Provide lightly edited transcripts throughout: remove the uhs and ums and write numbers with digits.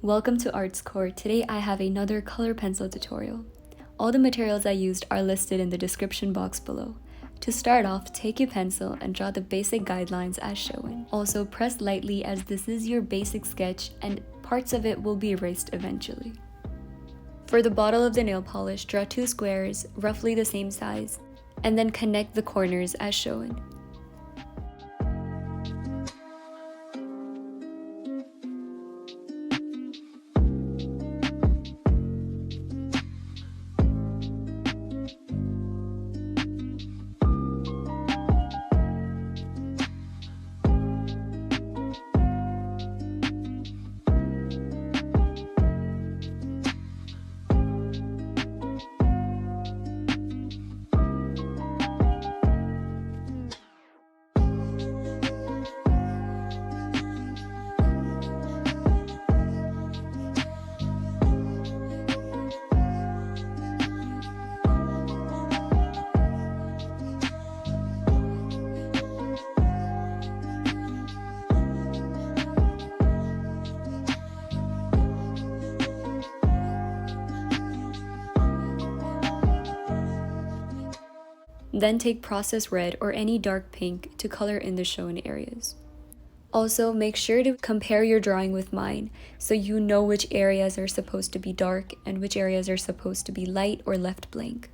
Welcome to Arts Core. Today I have another color pencil tutorial. All the materials I used are listed in the description box below. To start off, take your pencil and draw the basic guidelines as shown. Also press lightly as this is your basic sketch and parts of it will be erased eventually. For the bottle of the nail polish, draw 2 squares, roughly the same size, and then connect the corners as shown. Then take Process Red or any dark pink to color in the shown areas. Also, make sure to compare your drawing with mine so you know which areas are supposed to be dark and which areas are supposed to be light or left blank.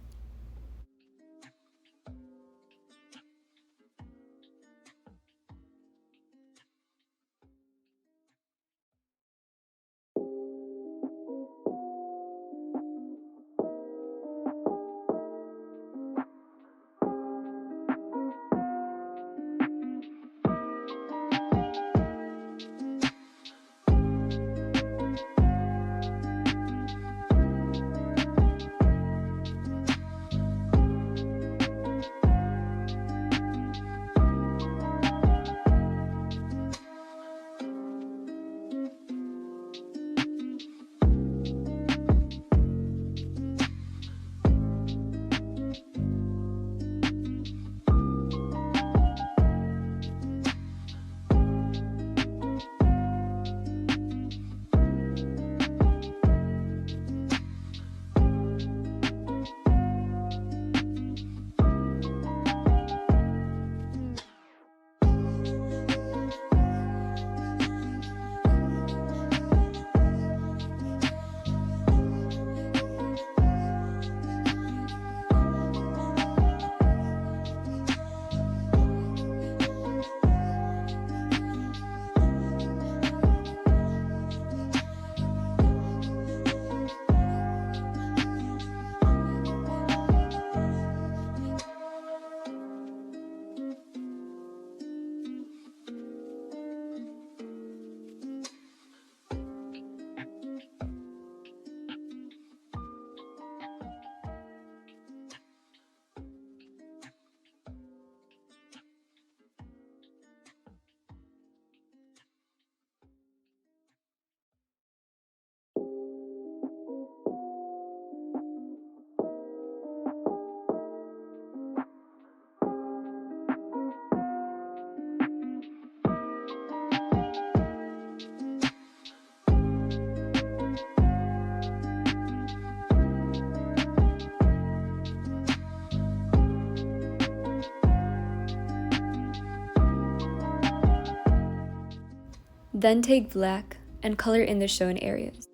Then take black and color in the shown areas.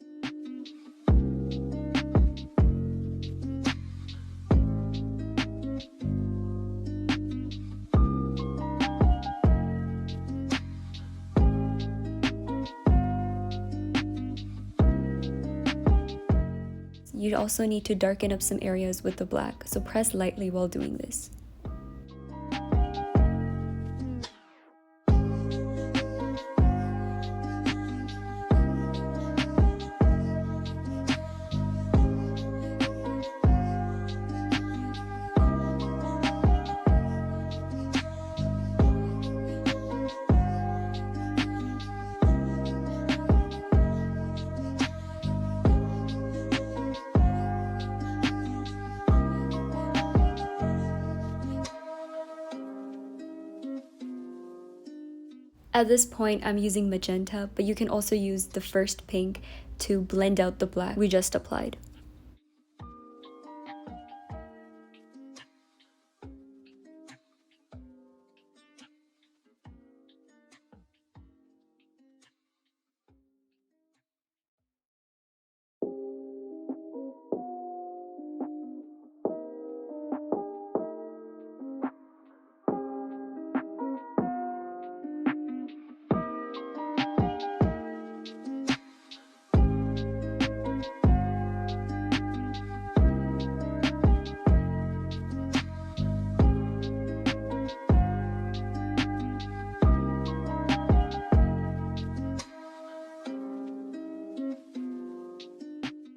You'd also need to darken up some areas with the black, so press lightly while doing this. At this point, I'm using magenta, but you can also use the first pink to blend out the black we just applied.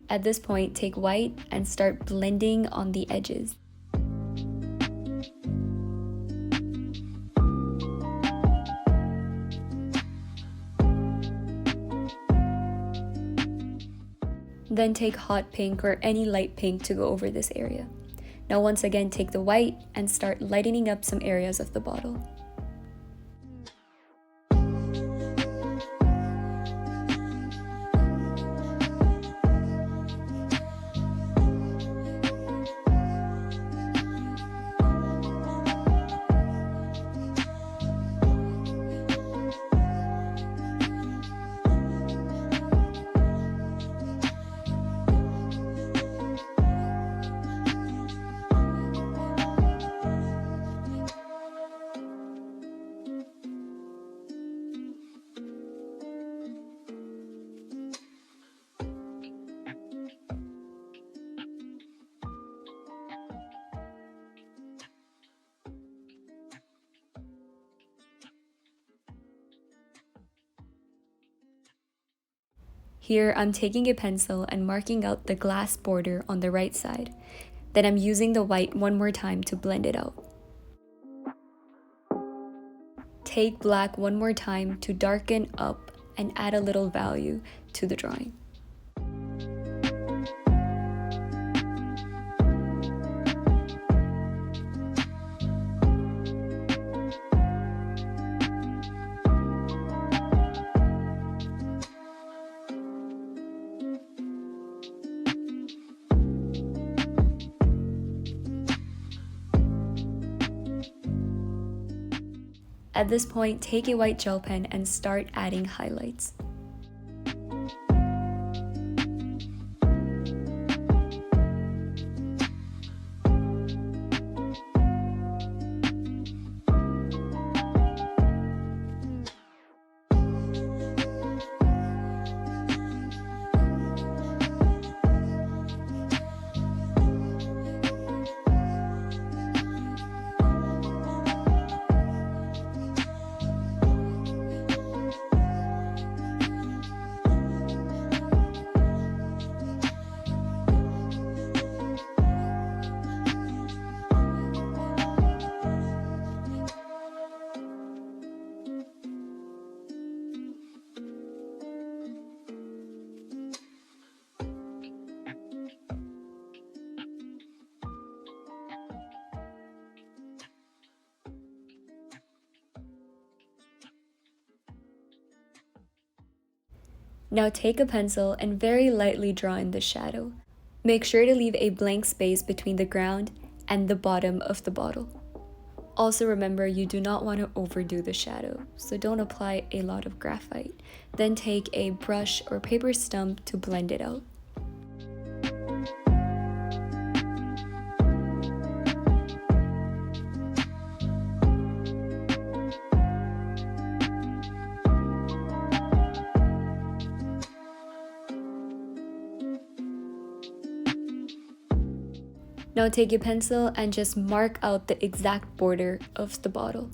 At this point, take white and start blending on the edges. Then take hot pink or any light pink to go over this area. Now once again, take the white and start lightening up some areas of the bottle. Here, I'm taking a pencil and marking out the glass border on the right side. Then I'm using the white one more time to blend it out. Take black one more time to darken up and add a little value to the drawing. At this point, take a white gel pen and start adding highlights. Now take a pencil and very lightly draw in the shadow. Make sure to leave a blank space between the ground and the bottom of the bottle. Also remember, you do not want to overdo the shadow, so don't apply a lot of graphite. Then take a brush or paper stump to blend it out. Now take your pencil and just mark out the exact border of the bottle.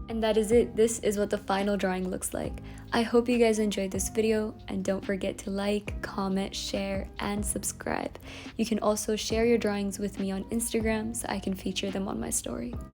And that is it. This is what the final drawing looks like. I hope you guys enjoyed this video, and don't forget to like, comment, share, and subscribe. You can also share your drawings with me on Instagram so I can feature them on my story.